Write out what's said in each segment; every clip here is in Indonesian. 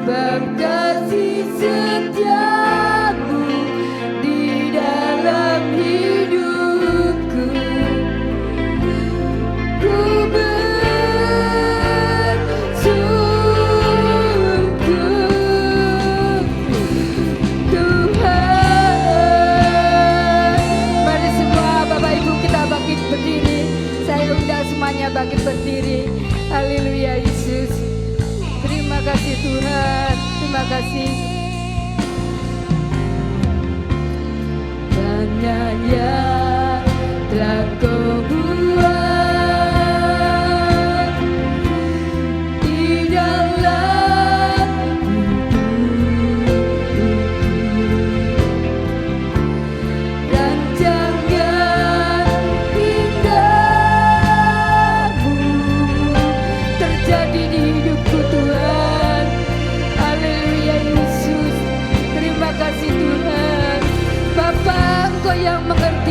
sebab kasih setiamu di dalam hidupku. Ku bersyukur Tuhan. Mari semua Bapak Ibu kita bangkit berdiri. Saya undang semuanya bangkit berdiri. Haleluya Yesus. Terima kasih Tuhan. Terima kasih. Banyak yang telah Kau buat di dalam hidupku. Rancangan indahmu terjadi di hidupku Tuhan. Haleluya Yesus. Terima kasih Tuhan. Bapa, Engkau yang mengerti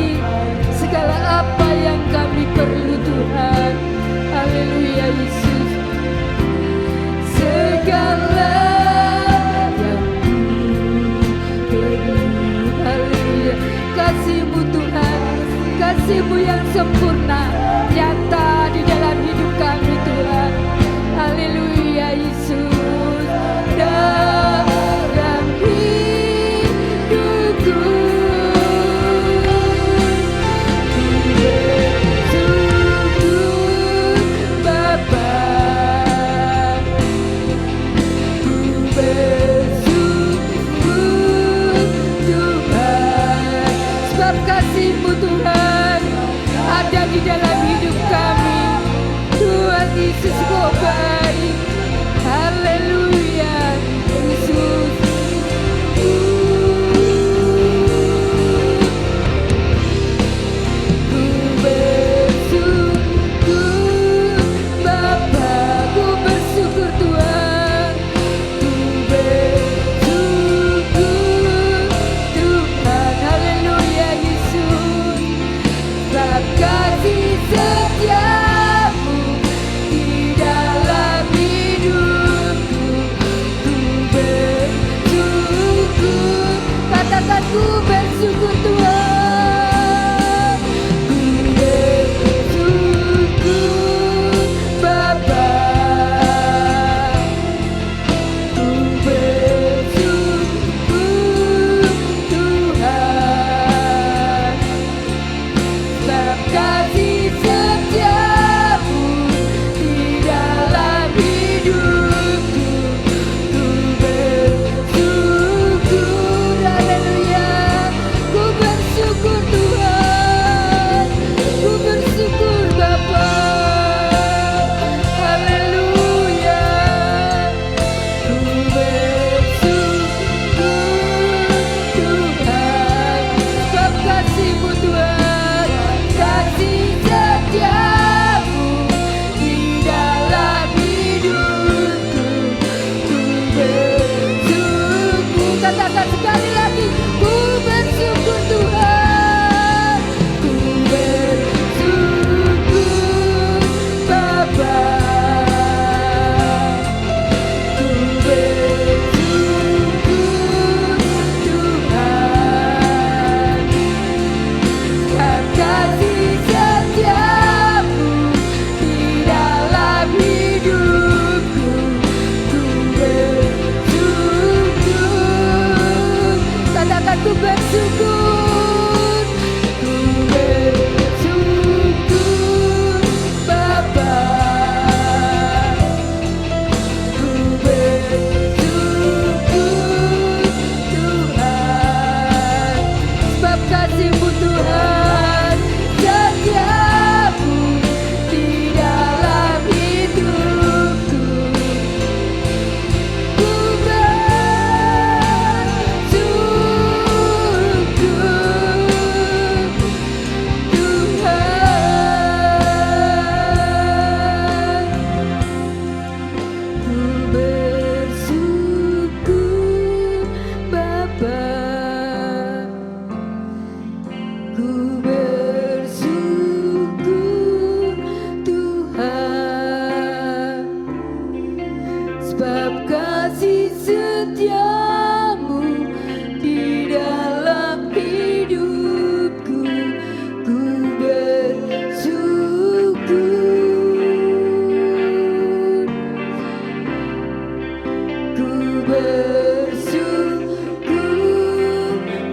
bersyukur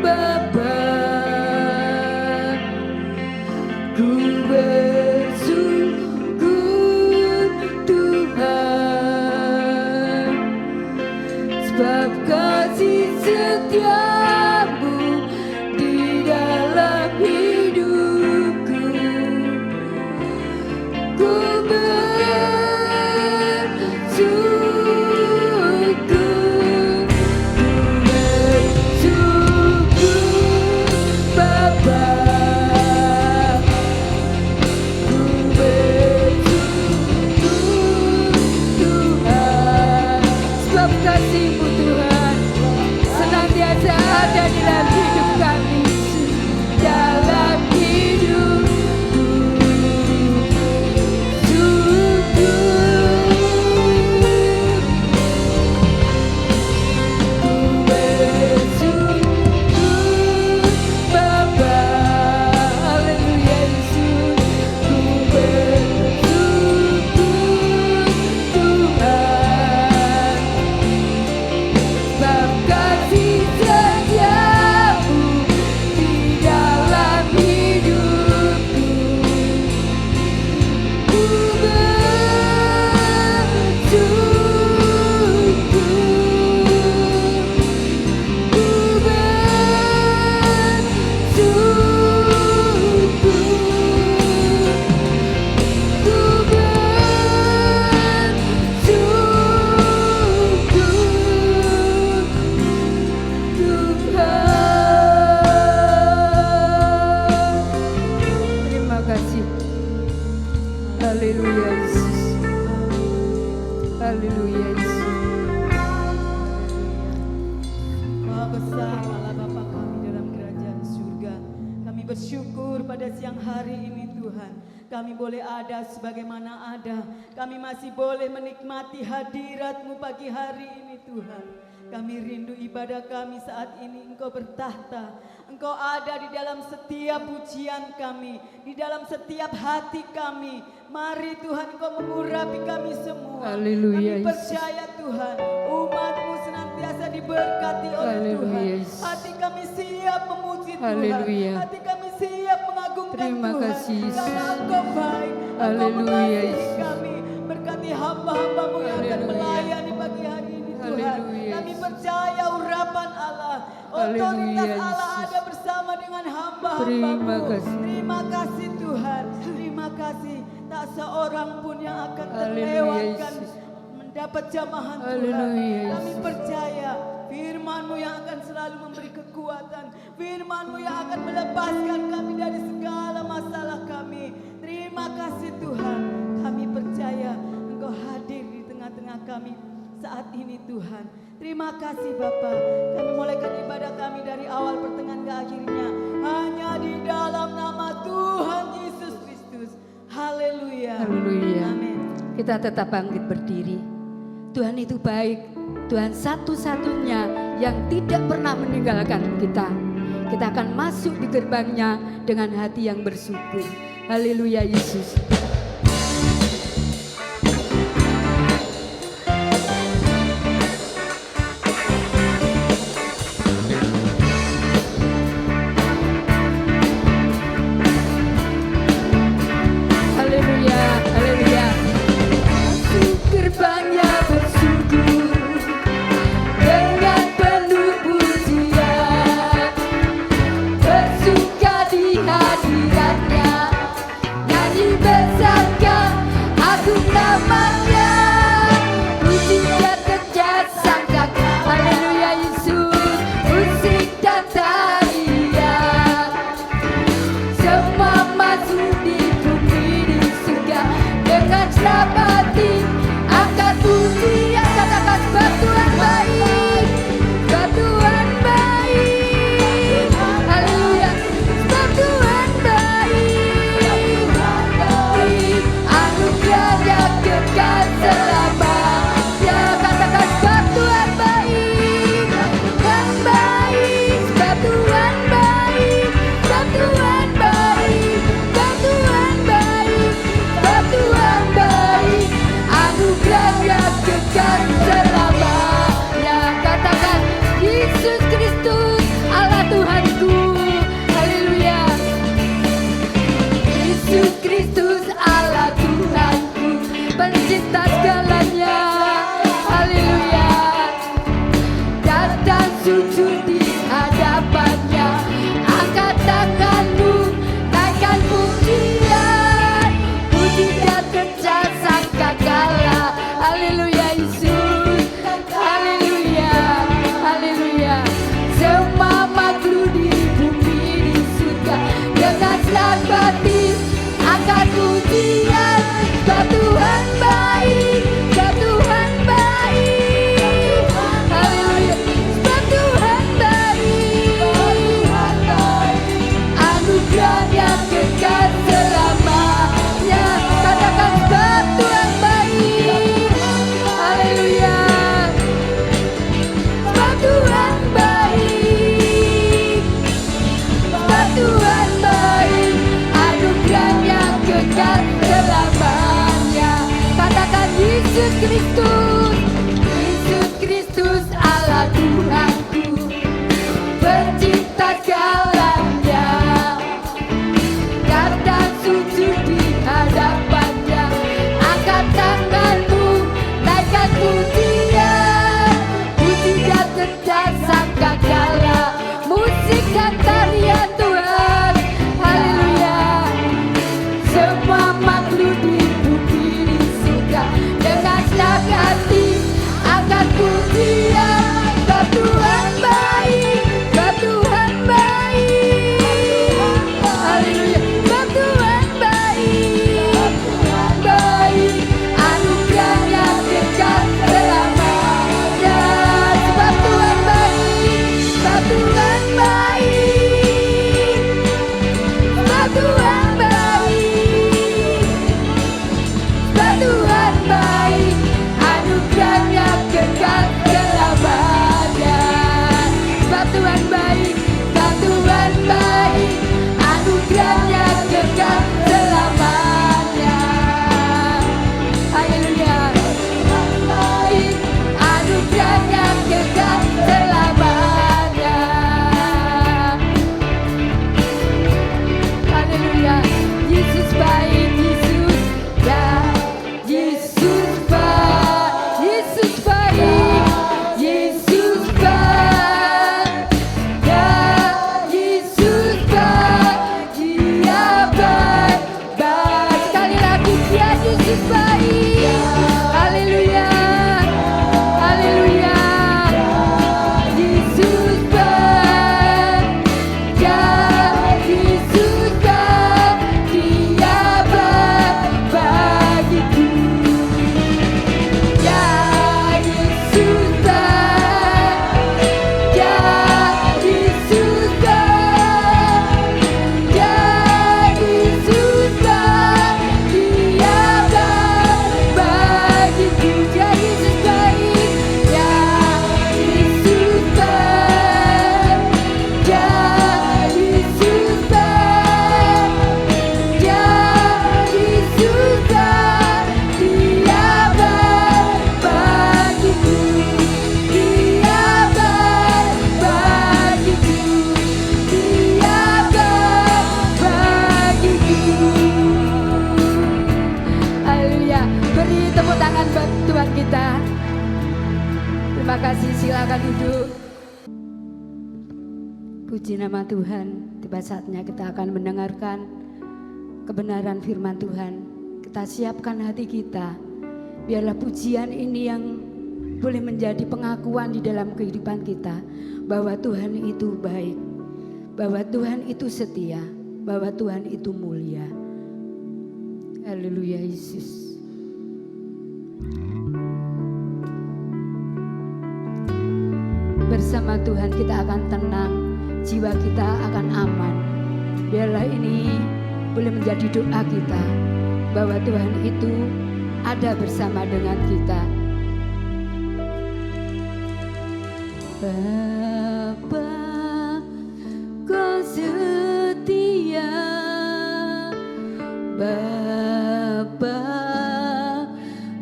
Bapa, ku bersyukur Tuhan, sebab kasih setiamu di dalam hidupku. Ku bersyukur, Bapa, ku bersyukur Tuhan, sebab kasih-Mu Tuhan senantiasa ada di dalam hidup kami, dalam hidupku. Haleluya Yesus. Haleluya Yesus. Maha besar Allah Bapa kami dalam kerajaan surga. Kami bersyukur pada siang hari ini Tuhan. Kami boleh ada sebagaimana ada. Kami masih boleh menikmati hadirat-Mu pagi hari ini Tuhan. Kami rindu ibadah kami saat ini. Engkau bertahta. Engkau ada di dalam setiap pujian kami. Di dalam setiap hati kami. Mari Tuhan Engkau mengurapi kami semua. Haleluya, Kami percaya Tuhan. Umat-Mu senantiasa diberkati oleh Tuhan. Hati kami siap memuji Tuhan. Haleluya. Hati kami siap mengagungkan Terima Tuhan. kasih, Yesus. Karena Engkau baik. Engkau Haleluya, mengasihi Yesus. kami. Berkati hamba-hamba-Mu yang akan Haleluya. melayani pagi hari ini Tuhan. Haleluya, Kami Yesus. percaya urapan Allah. Haleluya, Otoritas Allah Yesus. ada bersama dengan hamba-hamba-Mu. Terima kasih. Terima kasih Tuhan. Terima kasih. Tak seorang pun yang akan Haleluya, terlewatkan Yesus. mendapat jamahan Tuhan. Haleluya, Kami Yesus. percaya firman-Mu yang akan selalu memberi kekuatan. Firman-Mu yang akan melepaskan kami dari segala masalah kami. Terima kasih Tuhan. Kami percaya Engkau hadir di tengah-tengah kami saat ini Tuhan. Terima kasih Bapa. Kami mulaikan ibadah kami dari awal pertengahan ke akhirnya hanya di dalam nama Tuhan Yesus Kristus. Haleluya. Haleluya. Amin. Kita tetap bangkit berdiri. Tuhan itu baik. Tuhan satu-satunya yang tidak pernah meninggalkan kita. Kita akan masuk di gerbangnya dengan hati yang bersyukur. Haleluya Yesus. Haleluya, haleluya. Masuk gerbangnya bersyukur dengan penuh pujian, bersuka di hadiratnya, nyanyi bersama. sujud di hadapannya. Angkat tanganmu, naikkan pujian, puji dan kerja sangkakala. Haleluya Yesus, haleluya, haleluya. Semua makhluk di bumi di surga dengan senang hati angkat pujian. Sebab Tuhan baik, sebab Tuhan baik, haleluya. Sebab Tuhan baik, anugerahnya kekal selamanya. Katakan sebab Tuhan baik, haleluya. Sebab Tuhan baik, sebab Tuhan baik, anugerahnya kekal selamanya. Katakan Yesus Kristus, Yesus Kristus Allah Tuhanku, pencipta segalanya. Datang sujud di hadapannya. Angkat tanganmu, naikkan pujian, puji dan kerja sangkakala. Musik dan tarian Tuhan, haleluya. Semua makhluk di bumi di surga dengan senang hati angkat pujian. Sebab Tuhan baik, sebab Tuhan baik, haleluya. Sebab Tuhan baik, baik, anugerahnya kekal selamanya. Sebab Tuhan baik, sebab Tuhan baik, sebab Tuhan baik, sebab Tuhan baik, anugerahnya kekal selamanya. Sebab Tuhan baik, sebab Tuhan baik, anugerahnya kekal selamanya. Haleluya. Tuhan baik, anugerahnya kekal selamanya. Haleluya. Yesus baik, Yesus ya. Yesus baik, Yesus baik, Yesus baik, ya. Yesus baik, Dia baik, baik. Sekali lagi Dia Yesus baik. Haleluya, haleluya. Yesus baik, ya. Yesus baik, Dia baik bagiku. Ya Yesus baik, ya Yesus baik, ya Yesus baik, Dia baik bagiku. Ya Yesus baik, ya Yesus baik, ya Yesus baik, ya Yesus baik, Dia baik bagiku. Dia baik bagiku, Dia baik bagiku. Haleluya. Beri tepuk tangan buat Tuhan kita. Terima kasih, silakan duduk. Puji nama Tuhan. Tiba saatnya kita akan mendengarkan kebenaran firman Tuhan. Kita siapkan hati kita. Biarlah pujian ini yang boleh menjadi pengakuan di dalam kehidupan kita bahwa Tuhan itu baik, bahwa Tuhan itu setia, bahwa Tuhan itu mulia. Haleluya Yesus. Bersama Tuhan kita akan tenang, jiwa kita akan aman. Biarlah ini boleh menjadi doa kita bahwa Tuhan itu ada bersama dengan kita. Bapa, Kau setia, Bapa,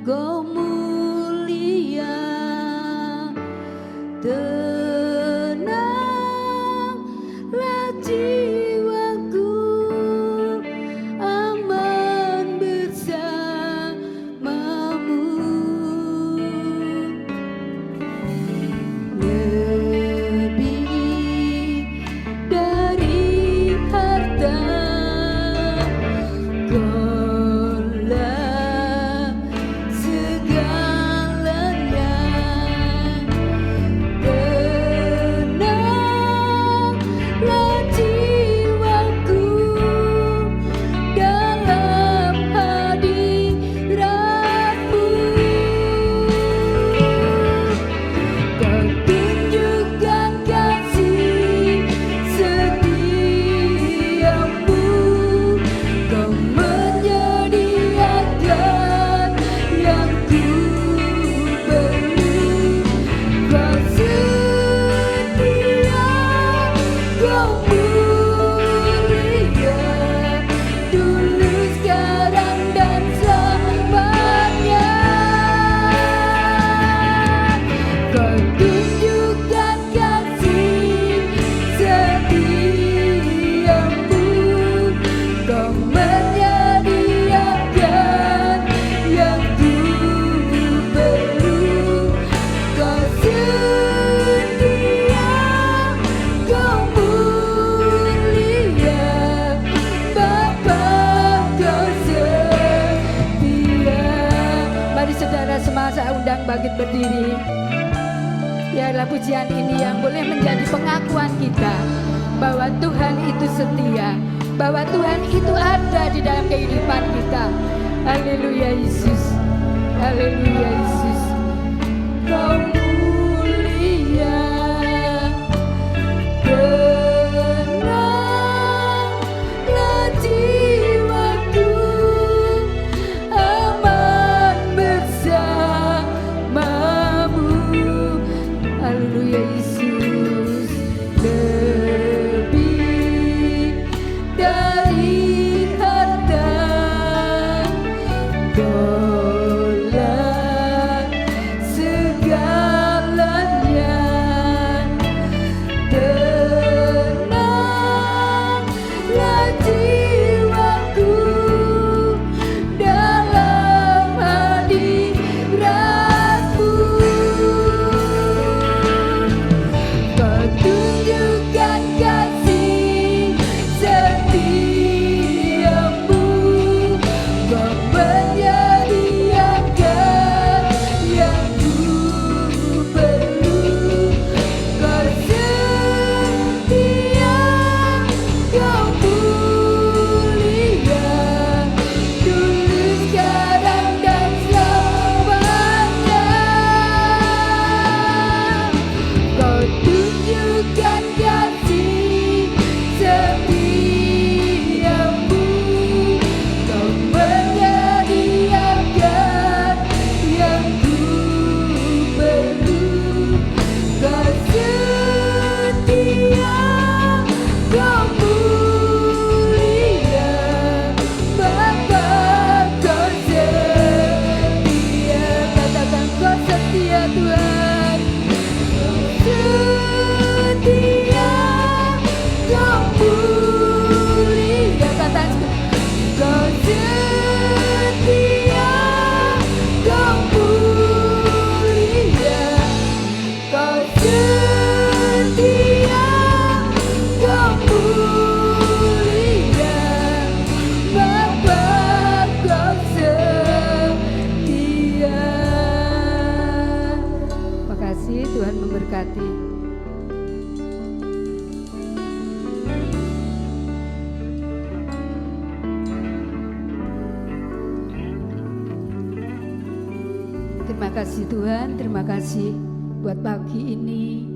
Kau mulia. Tenanglah jiwaku, aman bersamamu. berdiri. Biarlah pujian ini yang boleh menjadi pengakuan kita bahwa Tuhan itu setia, bahwa Tuhan itu ada di dalam kehidupan kita. Haleluya Yesus, haleluya Yesus. Kau mulia, tenanglah jiwaku, aman bersamamu. Haleluya Yesus. Lebih dari harta, Kaulah segalanya. Tenanglah jiwaku dalam hadirat-Mu. Kau tunjukkan kasih setiamu, Kau menyediakan yang ku perlu. Kau setia, Kau mulia, dulu, sekarang, dan selamanya. Kau tunjukkan kasih setiamu, Kau menyediakan yang ku perlu. Kau setia, Kau mulia, Bapa, Kau setia. Katakan Kau setia Tuhan. Setia, Kau mulia. Katakan Kau setia, Kau mulia. Kau setia, Kau mulia, Bapa, Kau setia. Makasih, Tuhan memberkati. Terima kasih Tuhan, terima kasih buat pagi ini.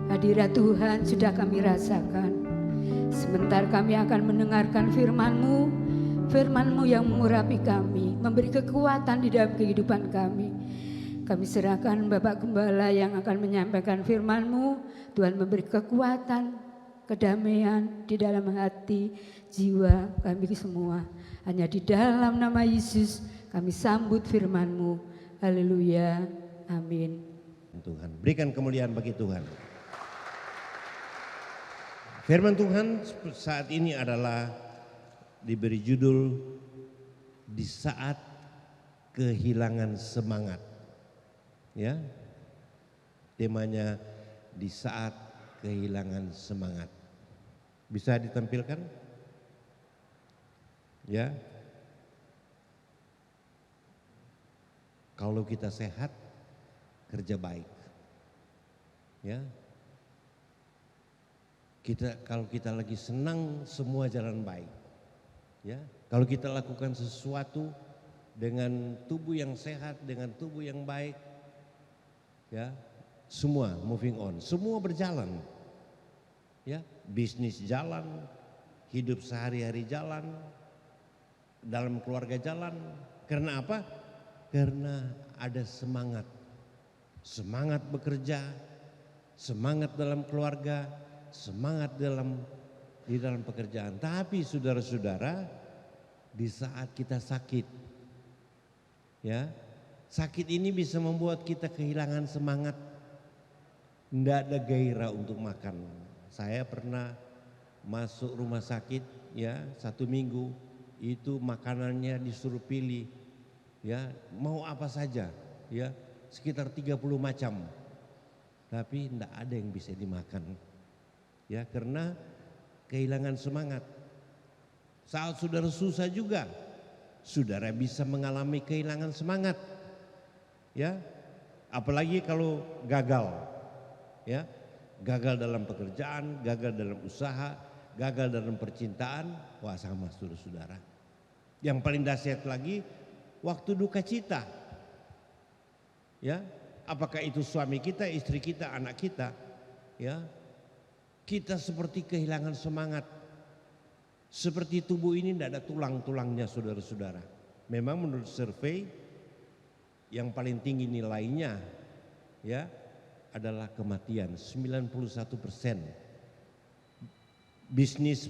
Hadirat Tuhan sudah kami rasakan. Sebentar kami akan mendengarkan firman-Mu, firman-Mu yang mengurapi kami, memberi kekuatan di dalam kehidupan kami. Kami serahkan Bapak Gembala yang akan menyampaikan firman-Mu. Tuhan memberi kekuatan, kedamaian di dalam hati, jiwa kami semua. Hanya di dalam nama Yesus kami sambut firman-Mu. Haleluya, amin. Tuhan, berikan kemuliaan bagi Tuhan. Firman Tuhan saat ini adalah diberi judul di saat kehilangan semangat. Ya. Temanya di saat kehilangan semangat. Bisa ditampilkan? Ya. Kalau kita sehat, kerja baik. Ya. Kalau kita lagi senang, semua jalan baik. Ya. Kalau kita lakukan sesuatu dengan tubuh yang sehat, dengan tubuh yang baik, ya, semua moving on, semua berjalan. Ya, bisnis jalan, hidup sehari-hari jalan, dalam keluarga jalan. Karena apa? Karena ada semangat. Semangat bekerja, semangat dalam keluarga, semangat di dalam pekerjaan. Tapi saudara-saudara, di saat kita sakit, ya, sakit ini bisa membuat kita kehilangan semangat. Tidak ada gairah untuk makan. Saya pernah masuk rumah sakit, ya, 1 minggu, itu makanannya disuruh pilih, ya, mau apa saja, ya, sekitar 30 macam. Tapi tidak ada yang bisa dimakan. Ya, karena kehilangan semangat. Saat saudara susah juga, saudara bisa mengalami kehilangan semangat. Ya, Apalagi kalau gagal, ya, gagal dalam pekerjaan, gagal dalam usaha, gagal dalam percintaan, wah sama saudara-saudara. Yang paling dahsyat lagi, waktu duka cita, ya, apakah itu suami kita, istri kita, anak kita, ya, kita seperti kehilangan semangat. Seperti tubuh ini tidak ada tulang-tulangnya saudara-saudara. Memang menurut survei yang paling tinggi nilainya, ya, adalah kematian 91%. Bisnis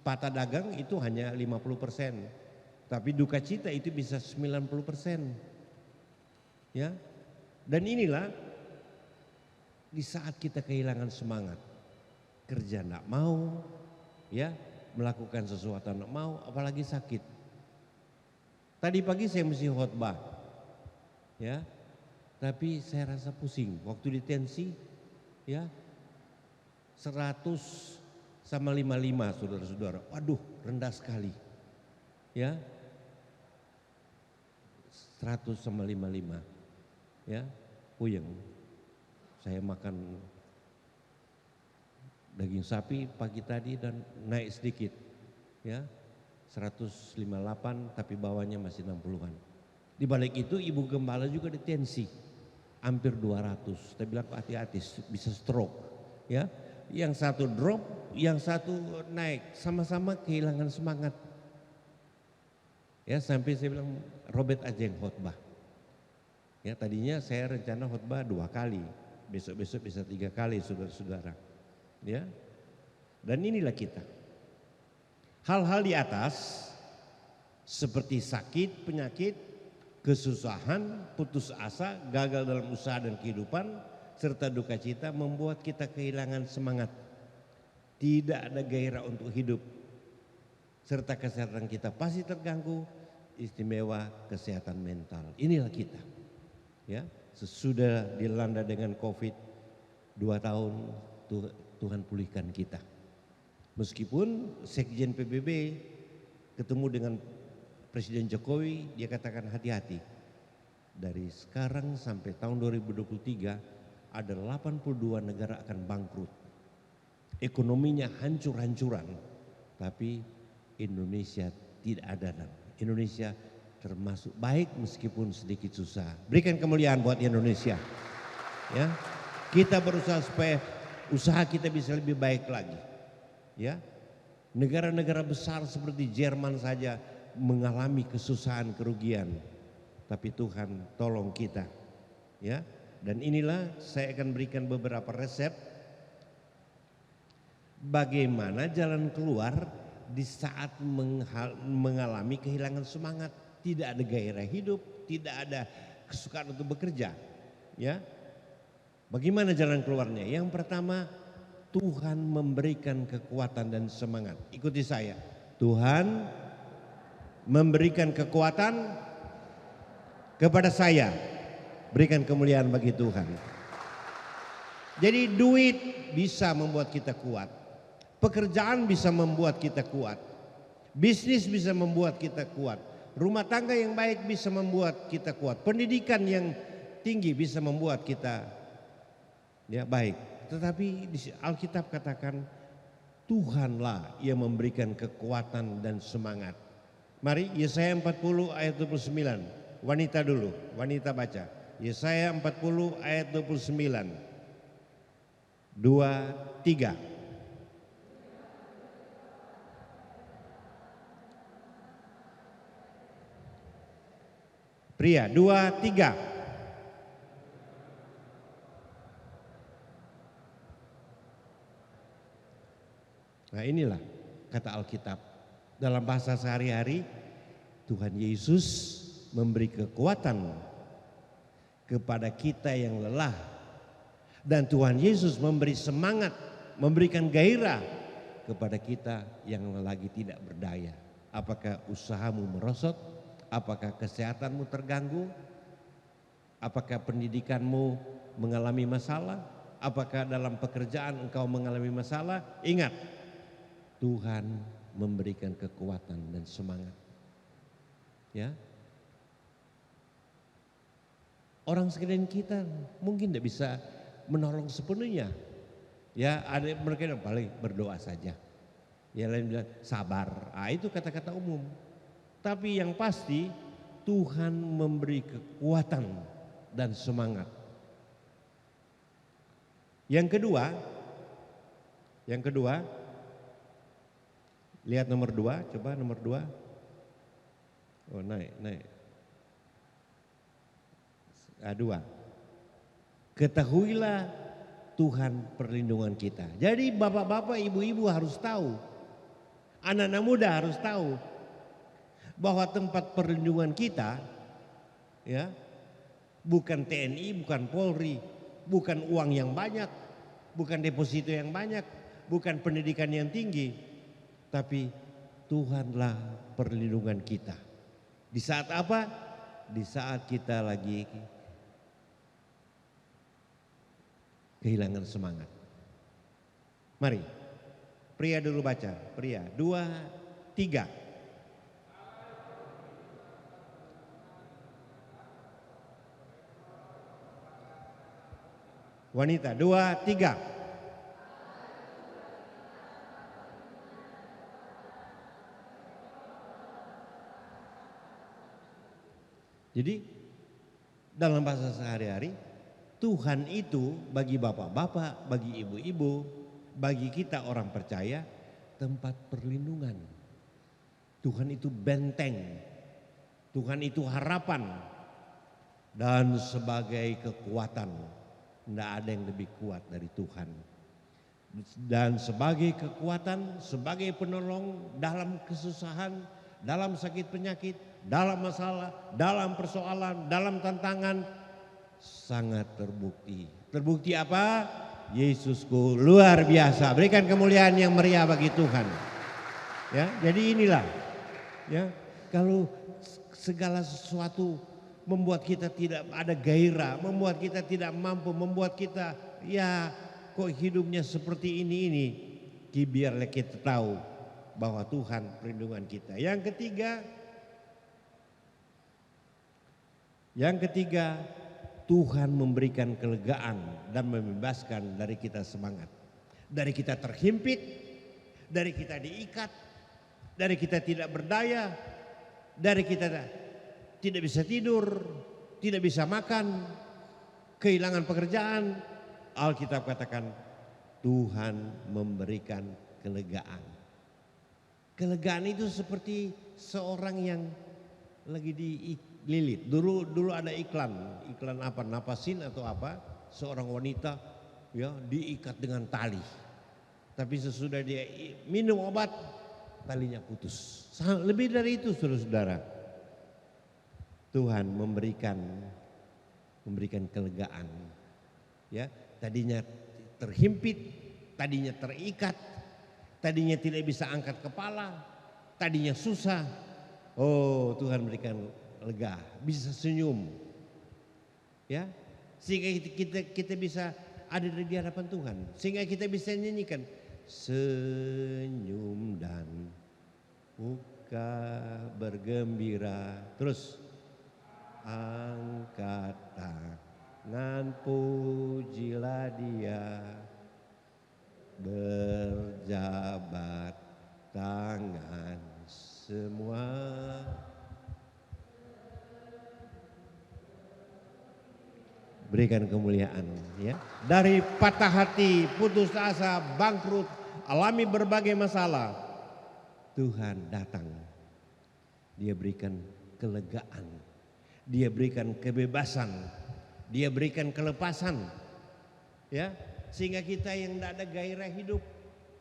patah dagang itu hanya 50%. Tapi duka cita itu bisa 90%. Ya. Dan inilah di saat kita kehilangan semangat. Kerja enggak mau, ya, melakukan sesuatu enggak mau, apalagi sakit. Tadi pagi saya mesti khotbah. Ya. Tapi saya rasa pusing waktu di tensi, ya, 100/55 saudara-saudara. Waduh, rendah sekali. Ya. 100/55. Ya, puyeng. Saya makan daging sapi pagi tadi dan naik sedikit. Ya. 158 tapi bawahnya masih 60-an. Di balik itu ibu gembala juga di tensi. Hampir 200. Saya bilang hati-hati bisa stroke. Ya. Yang satu drop, yang satu naik, sama-sama kehilangan semangat. Ya, sampai saya bilang Robert aja yang khotbah. Ya, tadinya saya rencana khotbah 2 kali, besok-besok bisa 3 kali saudara-saudara. Ya, dan inilah kita. Hal-hal di atas seperti sakit, penyakit, kesusahan, putus asa, gagal dalam usaha dan kehidupan, serta duka cita membuat kita kehilangan semangat. Tidak ada gairah untuk hidup. Serta kesehatan kita pasti terganggu, istimewa kesehatan mental. Inilah kita. Ya, sesudah dilanda dengan Covid 2 tahun, Tuhan pulihkan kita. Meskipun Sekjen PBB ketemu dengan Presiden Jokowi, dia katakan hati-hati. Dari sekarang sampai tahun 2023 ada 82 negara akan bangkrut. Ekonominya hancur-hancuran, tapi Indonesia tidak ada. Indonesia termasuk baik meskipun sedikit susah. Berikan kemuliaan buat Indonesia. Ya, kita berusaha supaya usaha kita bisa lebih baik lagi. Ya, negara-negara besar seperti Jerman saja mengalami kesusahan, kerugian. Tapi Tuhan tolong kita. Ya, dan inilah saya akan berikan beberapa resep bagaimana jalan keluar di saat mengalami kehilangan semangat. Tidak ada gairah hidup, tidak ada kesukaan untuk bekerja. Ya, bagaimana jalan keluarnya? Yang pertama, Tuhan memberikan kekuatan dan semangat. Ikuti saya. Tuhan memberikan kekuatan kepada saya. Berikan kemuliaan bagi Tuhan. Jadi duit bisa membuat kita kuat. Pekerjaan bisa membuat kita kuat. Bisnis bisa membuat kita kuat. Rumah tangga yang baik bisa membuat kita kuat. Pendidikan yang tinggi bisa membuat kita, ya, baik. Tetapi di Alkitab katakan Tuhanlah yang memberikan kekuatan dan semangat. Mari Yesaya 40 ayat 29. Wanita dulu, wanita baca. Yesaya 40 ayat 29. 2, 3. Pria, 2, 3. Nah, inilah kata Alkitab. Dalam bahasa sehari-hari, Tuhan Yesus memberi kekuatan kepada kita yang lelah. Dan Tuhan Yesus memberi semangat, memberikan gairah kepada kita yang lagi tidak berdaya. Apakah usahamu merosot? Apakah kesehatanmu terganggu? Apakah pendidikanmu mengalami masalah? Apakah dalam pekerjaan engkau mengalami masalah? Ingat, Tuhan memberikan kekuatan dan semangat. Ya. Orang sekalian kita mungkin tidak bisa menolong sepenuhnya. Ya, ada mereka yang paling berdoa saja. Yang lain bilang sabar. Itu kata-kata umum. Tapi yang pasti Tuhan memberi kekuatan dan semangat. Yang kedua, lihat nomor 2, coba nomor 2. Oh, naik. 2. Ketahuilah Tuhan perlindungan kita. Jadi bapak-bapak, ibu-ibu harus tahu. Anak-anak muda harus tahu bahwa tempat perlindungan kita ya bukan TNI, bukan Polri, bukan uang yang banyak, bukan deposito yang banyak, bukan pendidikan yang tinggi, tapi Tuhanlah perlindungan kita. Di saat apa? Di saat kita lagi kehilangan semangat. Mari, pria dulu baca. Pria, 2, 3. Wanita, 2, 3. Jadi dalam bahasa sehari-hari, Tuhan itu bagi bapak-bapak, bagi ibu-ibu, bagi kita orang percaya tempat perlindungan. Tuhan itu benteng, Tuhan itu harapan dan sebagai kekuatan. Tidak ada yang lebih kuat dari Tuhan. Dan sebagai kekuatan, sebagai penolong dalam kesusahan, dalam sakit penyakit, dalam masalah, dalam persoalan, dalam tantangan, sangat terbukti. Terbukti apa? Yesusku luar biasa. Berikan kemuliaan yang meriah bagi Tuhan. Ya, jadi inilah. Ya, kalau segala sesuatu membuat kita tidak ada gairah, membuat kita tidak mampu, membuat kita ya kok hidupnya seperti ini, biarlah kita tahu bahwa Tuhan perlindungan kita. Yang ketiga, Tuhan memberikan kelegaan dan membebaskan dari kita semangat. Dari kita terhimpit, dari kita diikat, dari kita tidak berdaya, dari kita tidak bisa tidur, tidak bisa makan, kehilangan pekerjaan. Alkitab katakan Tuhan memberikan kelegaan. Kelegaan itu seperti seorang yang lagi dililit. Dulu ada iklan apa, Napasin atau apa, seorang wanita ya diikat dengan tali. Tapi sesudah dia minum obat, talinya putus. Lebih dari itu saudara-saudara. Tuhan memberikan kelegaan. Ya, tadinya terhimpit, tadinya terikat, tadinya tidak bisa angkat kepala, tadinya susah. Oh, Tuhan berikan lega, bisa senyum. Ya, sehingga kita bisa ada di hadapan Tuhan, sehingga kita bisa nyanyikan senyum dan muka bergembira. Terus angkat tangan, pujilah Dia, berjabat tangan semua. Berikan kemuliaan ya. Dari patah hati, putus asa, bangkrut, alami berbagai masalah, Tuhan datang. Dia berikan kelegaan, Dia berikan kebebasan, Dia berikan kelepasan. Ya, sehingga kita yang tidak ada gairah hidup,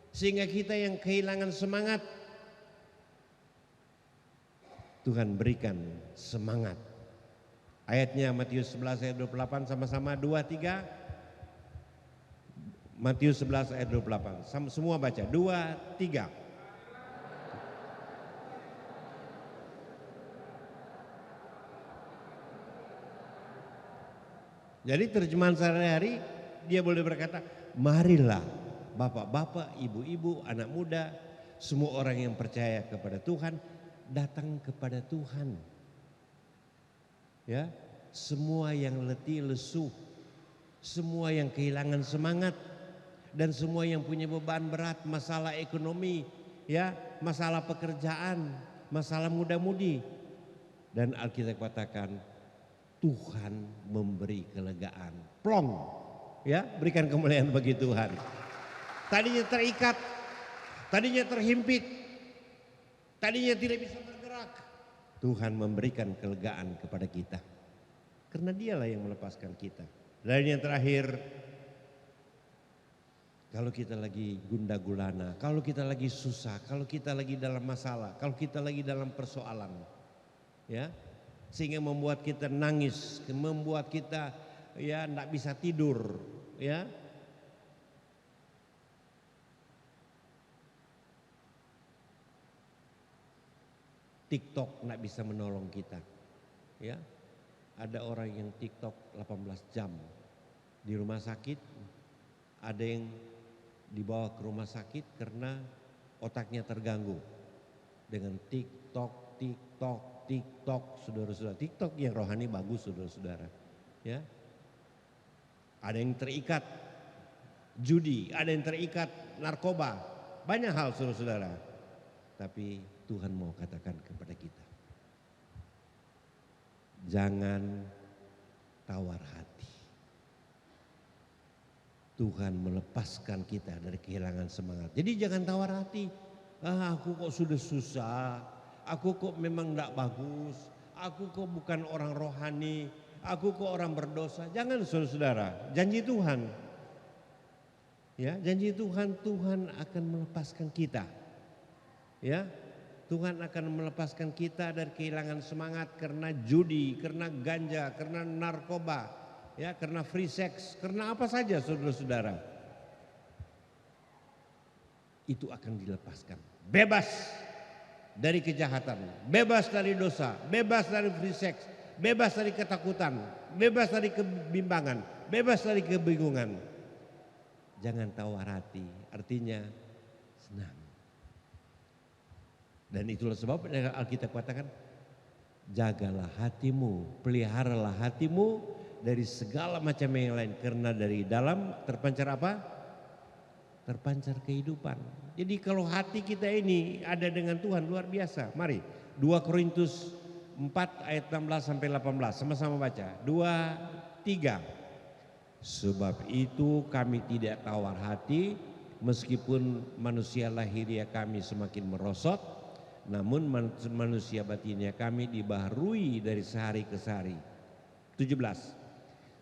sehingga kita yang kehilangan semangat, Tuhan berikan semangat. Ayatnya Matius 11 ayat 28, sama-sama 2, 3. Matius 11 ayat 28. Semua baca 2, 3. Jadi terjemahan sehari-hari dia boleh berkata, marilah bapak-bapak, ibu-ibu, anak muda, semua orang yang percaya kepada Tuhan, datang kepada Tuhan. Ya, semua yang letih lesu, semua yang kehilangan semangat, dan semua yang punya beban berat, masalah ekonomi, ya, masalah pekerjaan, masalah muda-mudi. Dan Alkitab katakan Tuhan memberi kelegaan. Plong, ya, berikan kemuliaan bagi Tuhan. Tadinya terikat, tadinya terhimpit, tadinya tidak bisa bergerak, Tuhan memberikan kelegaan kepada kita. Karena Dialah yang melepaskan kita. Dan yang terakhir, kalau kita lagi gundah gulana, kalau kita lagi susah, kalau kita lagi dalam masalah, kalau kita lagi dalam persoalan, ya, sehingga membuat kita nangis, membuat kita ya tidak bisa tidur, ya. TikTok tidak bisa menolong kita, ya. Ada orang yang TikTok 18 jam di rumah sakit, ada yang dibawa ke rumah sakit karena otaknya terganggu dengan TikTok, saudara-saudara. TikTok yang rohani bagus, saudara-saudara. Ya, ada yang terikat judi, ada yang terikat narkoba, banyak hal, saudara-saudara. Tapi Tuhan mau katakan kepada kita, jangan tawar hati. Tuhan melepaskan kita dari kehilangan semangat. Jadi jangan tawar hati. Aku kok sudah susah, aku kok memang tidak bagus, aku kok bukan orang rohani, aku kok orang berdosa. Jangan, saudara-saudara, janji Tuhan. Ya, janji Tuhan, Tuhan akan melepaskan kita. Ya, Tuhan akan melepaskan kita dari kehilangan semangat karena judi, karena ganja, karena narkoba, ya, karena free sex, karena apa saja, saudara-saudara. Itu akan dilepaskan. Bebas dari kejahatan, bebas dari dosa, bebas dari free sex, bebas dari ketakutan, bebas dari kebimbangan, bebas dari kebingungan. Jangan tawar hati, artinya senang. Dan itulah sebab Alkitab katakan, jagalah hatimu, peliharalah hatimu dari segala macam yang lain. Karena dari dalam terpancar apa? Terpancar kehidupan. Jadi kalau hati kita ini ada dengan Tuhan, luar biasa. Mari 2 Korintus 4 ayat 16 sampai 18, sama-sama baca. 2, 3. Sebab itu kami tidak tawar hati, meskipun manusia lahiriah kami semakin merosot, namun manusia batinnya kami dibaharui dari sehari ke sehari. 17.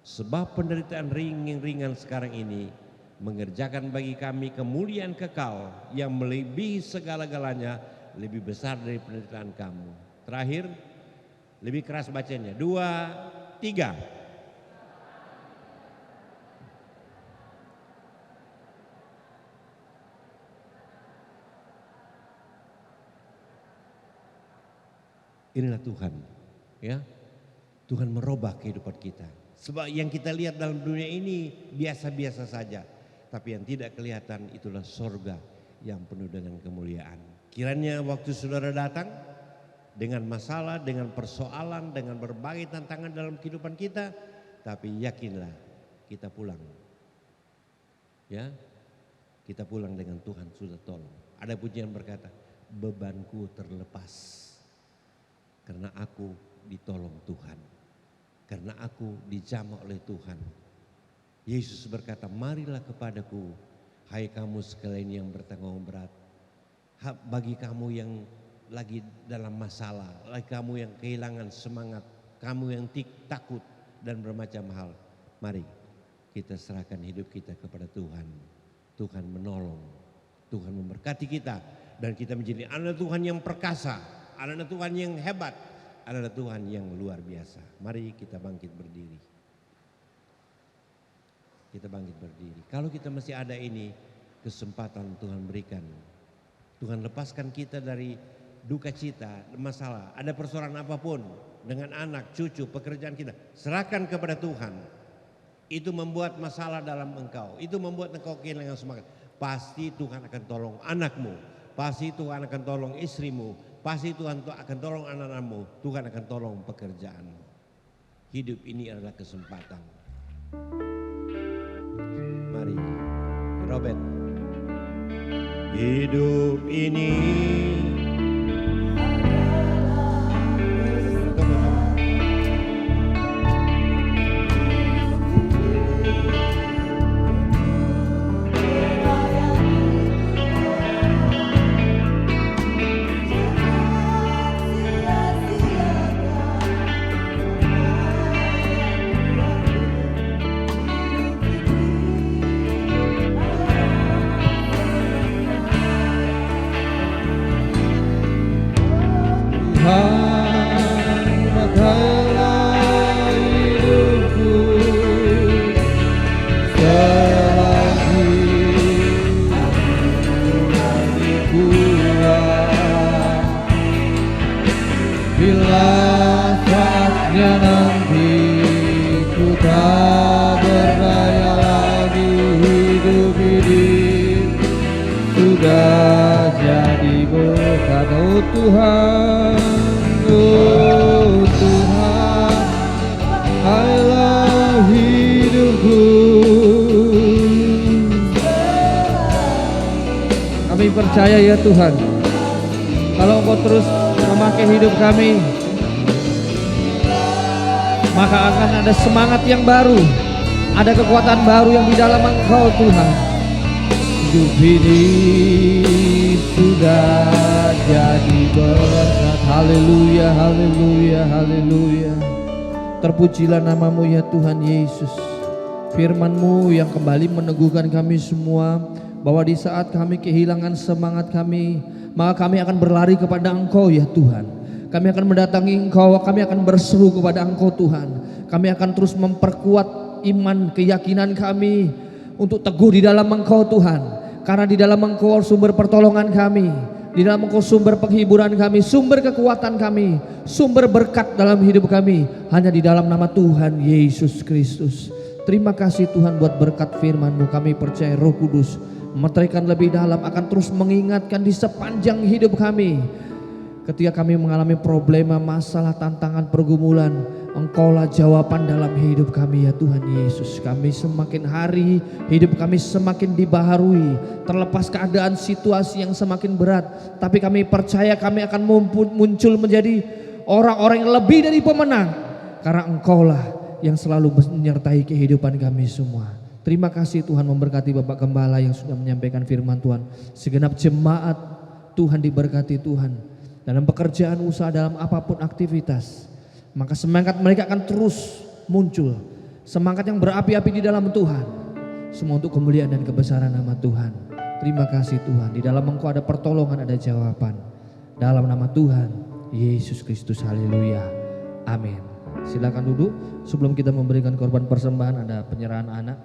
Sebab penderitaan ringan sekarang ini mengerjakan bagi kami kemuliaan kekal yang melebihi segala-galanya, lebih besar dari penderitaan kamu. Terakhir, lebih keras bacanya. 2, 3. Inilah Tuhan, ya. Tuhan merubah kehidupan kita. Sebab yang kita lihat dalam dunia ini biasa-biasa saja, tapi yang tidak kelihatan itulah sorga yang penuh dengan kemuliaan. Kiranya waktu saudara datang dengan masalah, dengan persoalan, dengan berbagai tantangan dalam kehidupan kita, tapi yakinlah kita pulang. Ya, kita pulang dengan Tuhan sudah tolong. Ada pujian berkata, bebanku terlepas. Karena aku ditolong Tuhan, karena aku dijamah oleh Tuhan. Yesus berkata, marilah kepadaku, hai kamu sekalian yang bertanggung berat. Bagi kamu yang lagi dalam masalah, bagi kamu yang kehilangan semangat, kamu yang takut dan bermacam hal. Mari kita serahkan hidup kita kepada Tuhan. Tuhan menolong, Tuhan memberkati kita, dan kita menjadi anak Tuhan yang perkasa, anak Tuhan yang hebat, anak Tuhan yang luar biasa. Mari kita bangkit berdiri. Kita bangkit berdiri. Kalau kita masih ada ini, kesempatan Tuhan berikan. Tuhan lepaskan kita dari duka cita, masalah. Ada persoalan apapun dengan anak, cucu, pekerjaan kita, serahkan kepada Tuhan. Itu membuat masalah dalam engkau, itu membuat engkau kehilangan semangat. Pasti Tuhan akan tolong anakmu, pasti Tuhan akan tolong istrimu, pasti Tuhan akan tolong anak-anakmu, Tuhan akan tolong pekerjaanmu. Hidup ini adalah kesempatan. Mari, Robert. Hidup ini percaya ya Tuhan, kalau Engkau terus memakai hidup kami, maka akan ada semangat yang baru, ada kekuatan baru yang di dalam Engkau Tuhan. Hidup ini sudah jadi berkat. Haleluya, haleluya, haleluya. Terpujilah namamu ya Tuhan Yesus. Firman-Mu yang kembali meneguhkan kami semua, bahwa di saat kami kehilangan semangat kami, maka kami akan berlari kepada Engkau ya Tuhan. Kami akan mendatangi Engkau, kami akan berseru kepada Engkau Tuhan. Kami akan terus memperkuat iman, keyakinan kami untuk teguh di dalam Engkau Tuhan. Karena di dalam Engkau sumber pertolongan kami, di dalam Engkau sumber penghiburan kami, sumber kekuatan kami, sumber berkat dalam hidup kami, hanya di dalam nama Tuhan Yesus Kristus. Terima kasih Tuhan buat berkat firman-Mu. Kami percaya Roh Kudus memeteraikan lebih dalam, akan terus mengingatkan di sepanjang hidup kami. Ketika kami mengalami problema, masalah, tantangan, pergumulan, Engkaulah jawaban dalam hidup kami ya Tuhan Yesus. Kami semakin hari, hidup kami semakin dibaharui, terlepas keadaan situasi yang semakin berat, tapi kami percaya kami akan muncul menjadi orang-orang yang lebih dari pemenang, karena Engkaulah yang selalu menyertai kehidupan kami semua. Terima kasih Tuhan, memberkati Bapak Gembala yang sudah menyampaikan firman Tuhan. Segenap jemaat Tuhan diberkati Tuhan dalam pekerjaan, usaha, dalam apapun aktivitas. Maka semangat mereka akan terus muncul, semangat yang berapi-api di dalam Tuhan. Semua untuk kemuliaan dan kebesaran nama Tuhan. Terima kasih Tuhan, di dalam Engkau ada pertolongan, ada jawaban. Dalam nama Tuhan Yesus Kristus, haleluya, amin. Silakan duduk. Sebelum kita memberikan korban persembahan, ada penyerahan anak.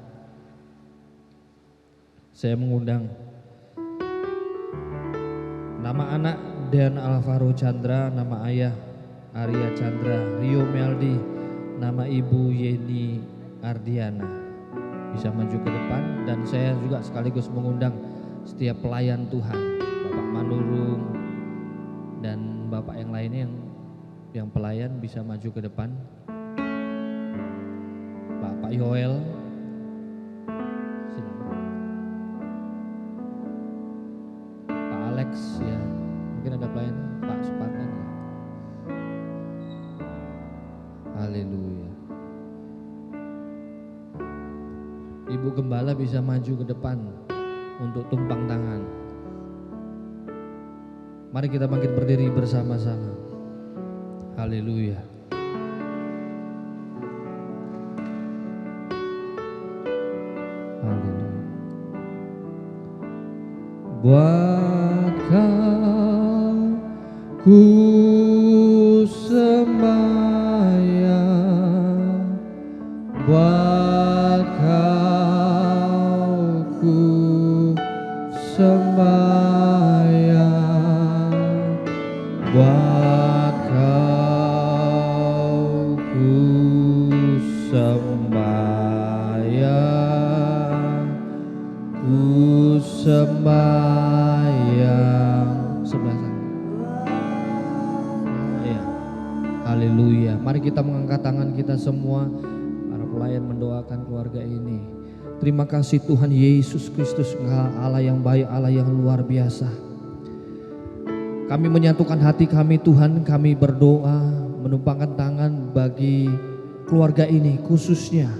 Saya mengundang nama anak Dan Alvaro Chandra, nama ayah Arya Chandra Rio Meldi, nama ibu Yeni Ardiana. Bisa maju ke depan, dan saya juga sekaligus mengundang setiap pelayan Tuhan, Bapak Manurung dan Bapak yang lainnya yang pelayan bisa maju ke depan. Bapak Yoel, silakan. Pak Alex ya, mungkin ada pelayan, Pak Suparman ya. Haleluya. Ibu Gembala bisa maju ke depan untuk tumpang tangan. Mari kita bangkit berdiri bersama-sama. Haleluya. Haleluya. Buat kau ku sembahyang, buat kau ku sembahyang, buat kau ku sembahyang, ku sembahyang. Sebelah sana. Iya. Haleluya. Haleluya. Mari kita mengangkat tangan kita semua. Para pelayan mendoakan keluarga ini. Terima kasih Tuhan Yesus Kristus, Allah yang baik, Allah yang luar biasa. Kami menyatukan hati kami Tuhan, kami berdoa menumpangkan tangan bagi keluarga ini, khususnya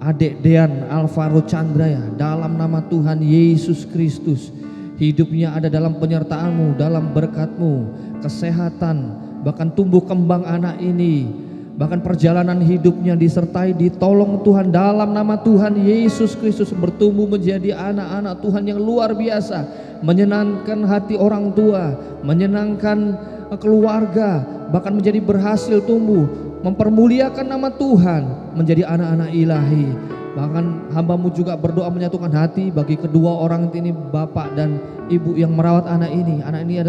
Adik Dean Alvaro Chandraya. Dalam nama Tuhan Yesus Kristus, hidupnya ada dalam penyertaan-Mu, dalam berkat-Mu, kesehatan, bahkan tumbuh kembang anak ini, bahkan perjalanan hidupnya disertai, ditolong Tuhan. Dalam nama Tuhan Yesus Kristus, bertumbuh menjadi anak-anak Tuhan yang luar biasa, menyenangkan hati orang tua, menyenangkan keluarga, bahkan menjadi berhasil tumbuh, mempermuliakan nama Tuhan, menjadi anak-anak ilahi. Bahkan hamba-Mu juga berdoa menyatukan hati bagi kedua orang ini, bapak dan ibu yang merawat anak ini. Anak ini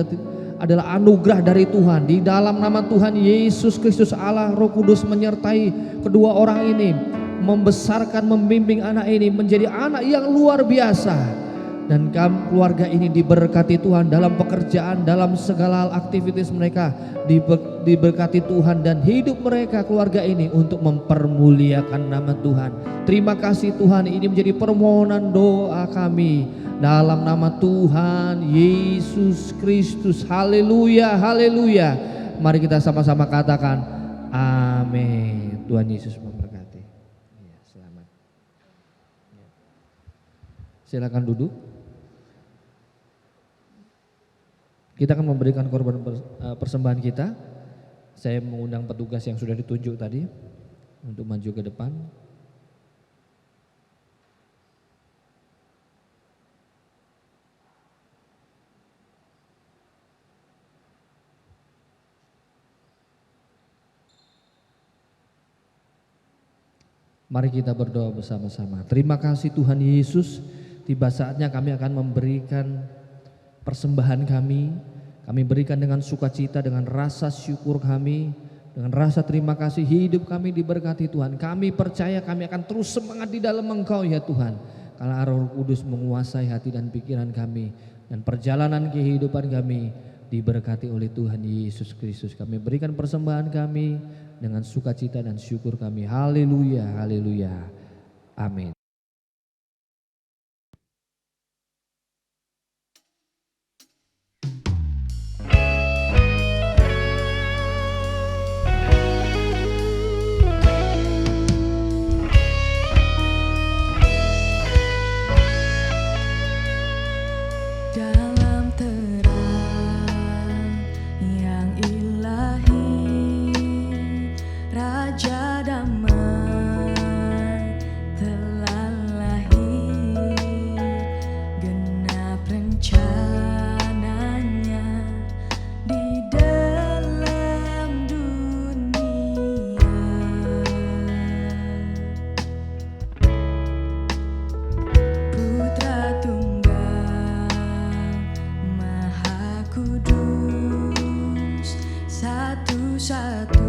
adalah anugerah dari Tuhan. Di dalam nama Tuhan Yesus Kristus, Allah Roh Kudus menyertai kedua orang ini, membesarkan, membimbing anak ini menjadi anak yang luar biasa. Dan keluarga ini diberkati Tuhan dalam pekerjaan, dalam segala hal aktivitas mereka diberkati Tuhan, dan hidup mereka keluarga ini untuk mempermuliakan nama Tuhan. Terima kasih Tuhan, ini menjadi permohonan doa kami dalam nama Tuhan Yesus Kristus. Haleluya, haleluya. Mari kita sama-sama katakan amin. Tuhan Yesus memberkati. Ya, selamat. Silakan duduk. Kita akan memberikan korban persembahan kita. Saya mengundang petugas yang sudah ditunjuk tadi untuk maju ke depan. Mari kita berdoa bersama-sama. Terima kasih Tuhan Yesus, tiba saatnya kami akan memberikan persembahan kami. Kami berikan dengan sukacita, dengan rasa syukur kami, dengan rasa terima kasih. Hidup kami diberkati Tuhan. Kami percaya kami akan terus semangat di dalam Engkau ya Tuhan. Karena Roh Kudus menguasai hati dan pikiran kami, dan perjalanan kehidupan kami diberkati oleh Tuhan Yesus Kristus. Kami berikan persembahan kami dengan sukacita dan syukur kami. Haleluya, haleluya. Amin. Dalam terang yang ilahi, Raja damai telah lahir. Genap rencananya di dalam dunia. Putra Tunggal Maha Kudus, satu-satunya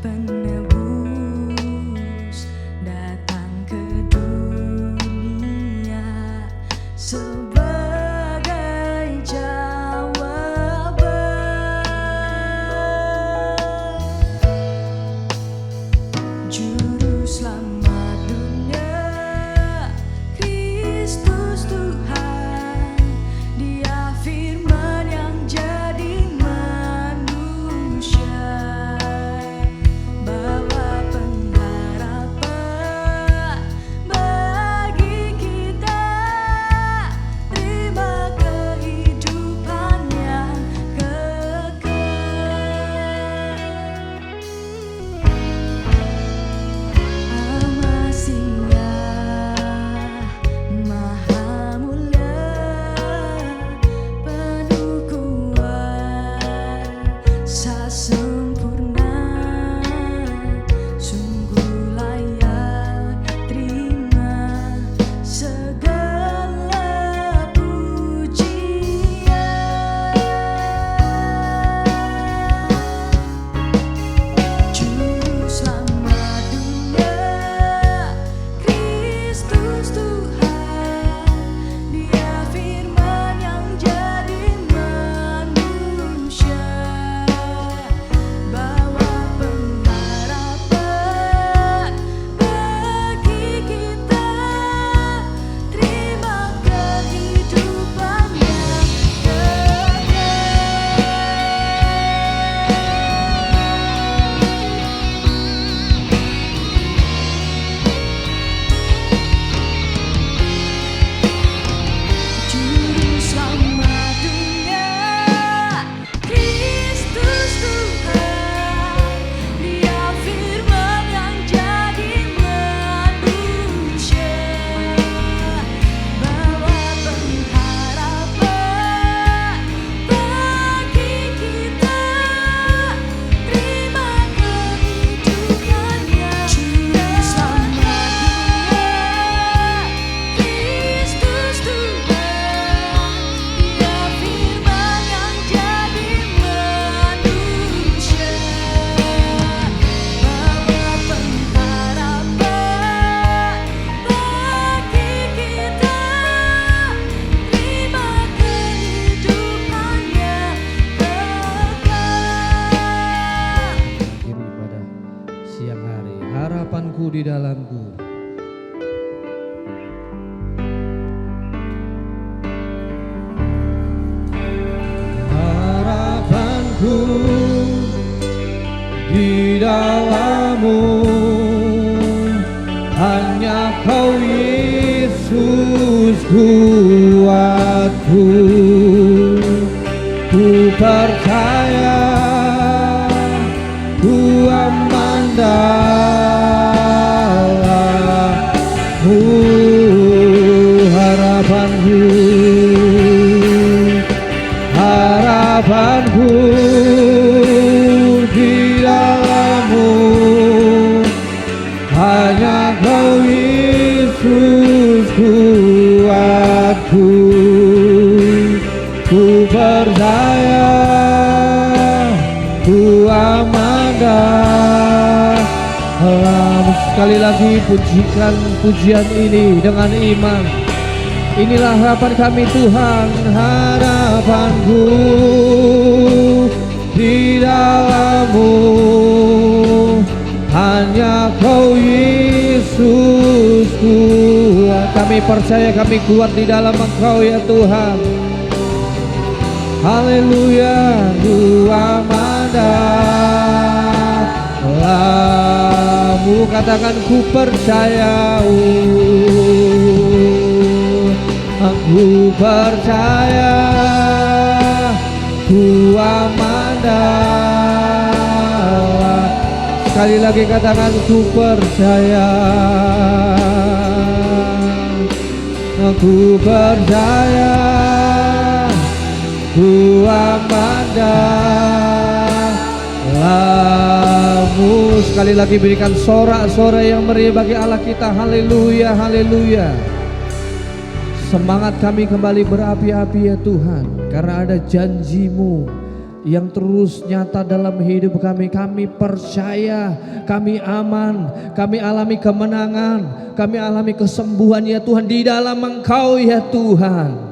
penebus, datang ke dunia sebagai jawaban. Juru selamat dunia, Kristus Tuhan, Dia firman yang jadi manusia, bawa pengharapan bagi kita, terima kehidupan yang kekal. Al-Masih Maha Mulia, penuh kuasa sempurna, sungguh layak terima segala pujian. Juru selamat dunia, Kristus Tuhan, Dia firman yang jadi manusia, dalammu, hanya Kau Yesus kuatku. Ku percaya, ku aman dalammu, harapanku, harapanku di dalammu, hanya Kau Yesus kuatku. Ku percaya, ku aman dalammu. Sekali lagi pujikan pujian ini dengan iman. Inilah harapan kami Tuhan, harapanku di dalammu, hanya Kau Yesus kuat. Kami percaya kami kuat di dalam Engkau ya Tuhan. Haleluya, ku aman dalammu. Katakan ku percaya, aku percaya, ku aman dalam. Sekali lagi katakan ku percaya, aku percaya, ku aman dalammu. Sekali lagi berikan sorak-sorai yang meriah bagi Allah kita. Haleluya, haleluya. Semangat kami kembali berapi-api ya Tuhan, karena ada janji-Mu yang terus nyata dalam hidup kami. Kami percaya, kami aman, kami alami kemenangan, kami alami kesembuhan ya Tuhan di dalam Engkau ya Tuhan.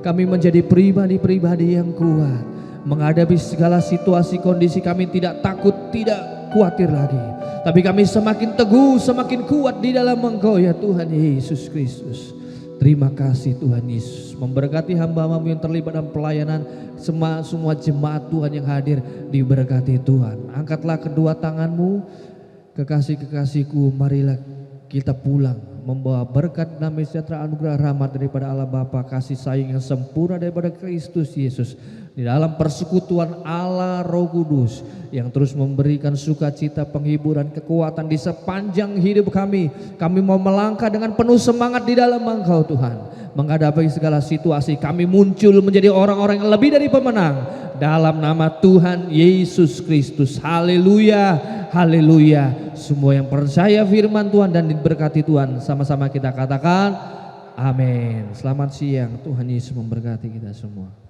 Kami menjadi pribadi-pribadi yang kuat, menghadapi segala situasi kondisi. Kami tidak takut, tidak khawatir lagi, tapi kami semakin teguh, semakin kuat di dalam Engkau ya Tuhan Yesus Kristus. Terima kasih Tuhan Yesus, memberkati hamba-Mu yang terlibat dalam pelayanan, semua jemaat Tuhan yang hadir diberkati Tuhan. Angkatlah kedua tangan-Mu, kekasih-kekasihku, marilah kita pulang membawa berkat, damai sejahtera, anugerah, rahmat daripada Allah Bapa, kasih sayang yang sempurna daripada Kristus Yesus, di dalam persekutuan Allah Roh Kudus yang terus memberikan sukacita, penghiburan, kekuatan di sepanjang hidup kami. Kami mau melangkah dengan penuh semangat di dalam Engkau Tuhan, menghadapi segala situasi. Kami muncul menjadi orang-orang yang lebih dari pemenang dalam nama Tuhan Yesus Kristus. Haleluya, haleluya. Semua yang percaya firman Tuhan dan diberkati Tuhan, sama-sama kita katakan amin. Selamat siang, Tuhan Yesus memberkati kita semua.